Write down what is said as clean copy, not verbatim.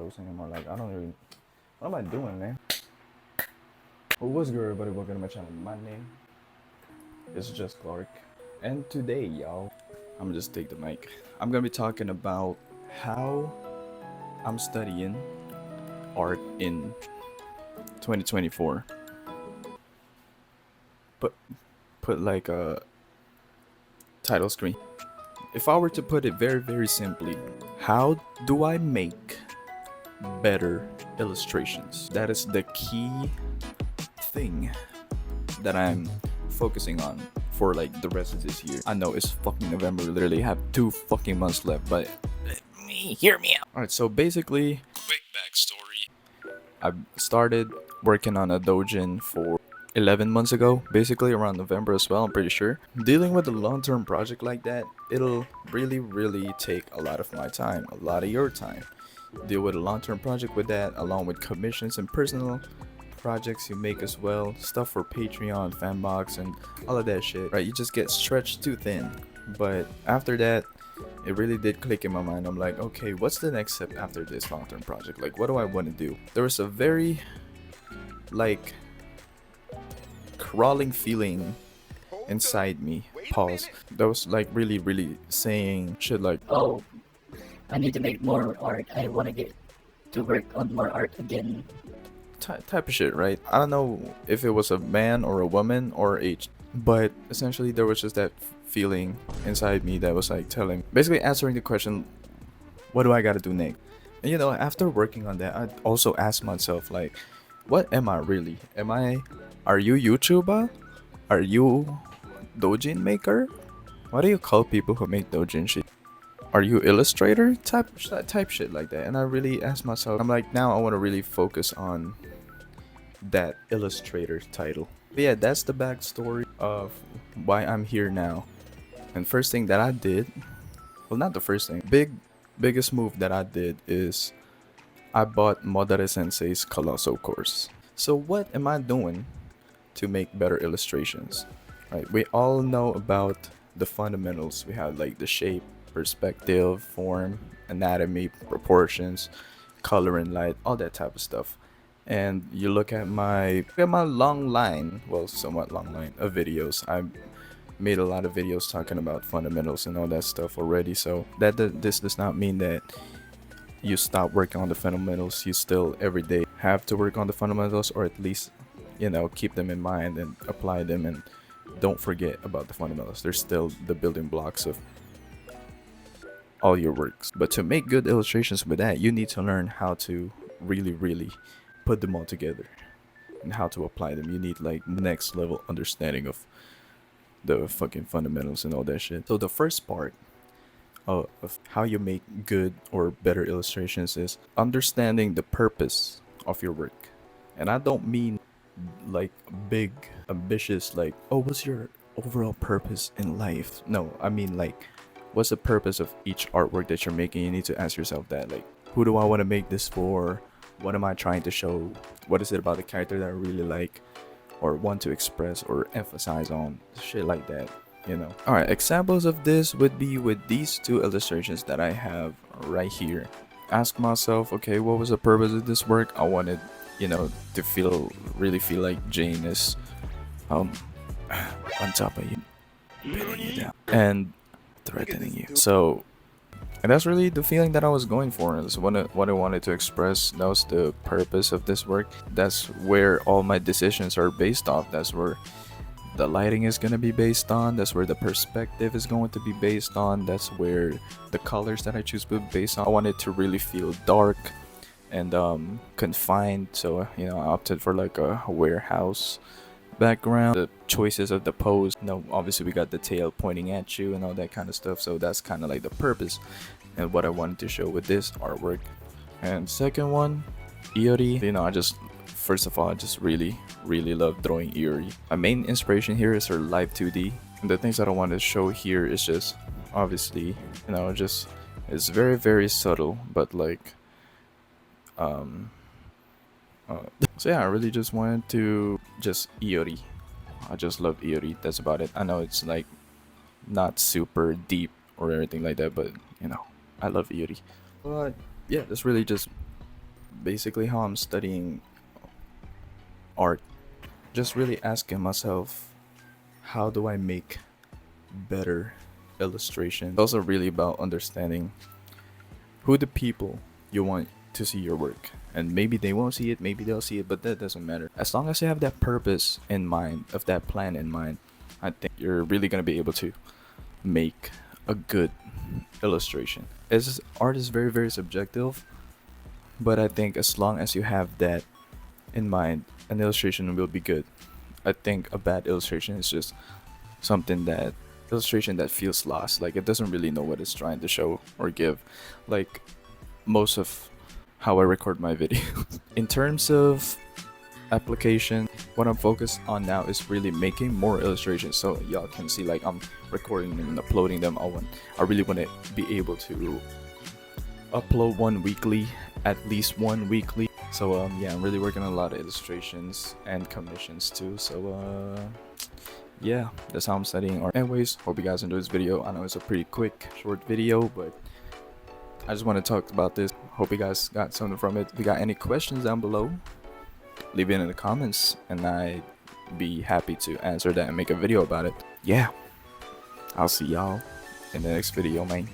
photos anymore. Like, I don't really. What am I doing, man? Well, what's good, everybody? Welcome to my channel. My name is JustClark, and today, y'all, I'm gonna just take the mic. I'm gonna be talking about how I'm studying art in 2024. But put like a title screen. If I were to put it very simply, how do I make better illustrations? That is the key thing that I'm focusing on for like the rest of this year. I know it's fucking November, we literally have 2 fucking months left, but hear me out. Alright, so basically, quick backstory. I started working on a doujin for 11 months ago, basically around November as well, I'm pretty sure. Dealing with a long-term project like that, it'll really take a lot of my time, a lot of your time. Deal with a long-term project with that, along with commissions and personal projects you make as well, stuff for Patreon, Fanbox, and all of that shit, right? You just get stretched too thin. But after that, it really did click in my mind. I'm like, okay, what's the next step after this long-term project? Like, what do I want to do? There was a very, like, crawling feeling inside me. Pause. That was like really saying shit like, oh, I need to make more art. I want to get to work on more art again. type of shit, right? I don't know if it was a man or a woman or age, but essentially there was just that feeling inside me that was like basically answering the question, what do I gotta do next? And you know, after working on that, I also asked myself, like, what am I really? Are you YouTuber? Are you doujin maker? What do you call people who make doujin shit? Are you illustrator? Type shit like that. And I really asked myself, I'm like, now I want to really focus on that illustrator title. But yeah, that's the backstory of why I'm here now. And first thing that I did, well, not the first thing, biggest move that I did is I bought Modare Sensei's Colosso course. So what am I doing to make better illustrations? Right, we all know about the fundamentals. We have like the shape, perspective, form, anatomy, proportions, color and light, all that type of stuff. And you look at my long line, well, somewhat long line of videos. I made a lot of videos talking about fundamentals and all that stuff already. So this does not mean that you stop working on the fundamentals. You still every day have to work on the fundamentals, or at least, you know, keep them in mind and apply them, and don't forget about the fundamentals. They're still the building blocks of all your works. But to make good illustrations with that, you need to learn how to really put them all together and how to apply them. You need like next level understanding of the fucking fundamentals and all that shit. So the first part of how you make good or better illustrations is understanding the purpose of your work. And I don't mean like big ambitious, like, oh, what's your overall purpose in life? No, I mean like, what's the purpose of each artwork that you're making? You need to ask yourself that, like, who do I want to make this for? What am I trying to show? What is it about the character that I really like or want to express or emphasize on? Shit like that, you know. All right, examples of this would be with these two illustrations that I have right here. Ask myself, okay, what was the purpose of this work? I wanted, you know, to really feel like Jane is on top of you, pinning you down and threatening you. So, and that's really the feeling that I was going for. That's what I wanted to express. That was the purpose of this work. That's where all my decisions are based off. That's where the lighting is going to be based on. That's where the perspective is going to be based on. That's where the colors that I choose will be based on. I wanted to really feel dark and confined, so you know, I opted for like a warehouse background. The choices of the pose, you know, obviously we got the tail pointing at you and all that kind of stuff, so that's kind of like the purpose and what I wanted to show with this artwork. And second one, Iori, you know, I just first of all, I just really love drawing Iori. My main inspiration here is her live 2D, and the things that I want to show here is just obviously, you know, just it's very subtle, but like so yeah, I really just wanted to just Iori. I just love Iori. That's about it. I know it's like not super deep or anything like that, but you know, I love Iori. But yeah, that's really just basically how I'm studying art. Just really asking myself, how do I make better illustration? It's also really about understanding who the people you want to see your work. And maybe they won't see it, maybe they'll see it, but that doesn't matter. As long as you have that purpose in mind, of that plan in mind, I think you're really gonna be able to make a good illustration. Art is very, very subjective, but I think as long as you have that in mind, an illustration will be good. I think a bad illustration is just something that illustration that feels lost, like it doesn't really know what it's trying to show or give, like most of how I record my videos. In terms of application, what I'm focused on now is really making more illustrations so y'all can see like I'm recording them and uploading them all one. I really want to be able to upload one weekly, at least one weekly. So yeah, I'm really working on a lot of illustrations and commissions too. So yeah, that's how I'm studying art. Anyways, hope you guys enjoyed this video. I know it's a pretty quick, short video, but I just want to talk about this. Hope you guys got something from it. If you got any questions down below, leave it in the comments and I'd be happy to answer that and make a video about it. Yeah, I'll see y'all in the next video, man.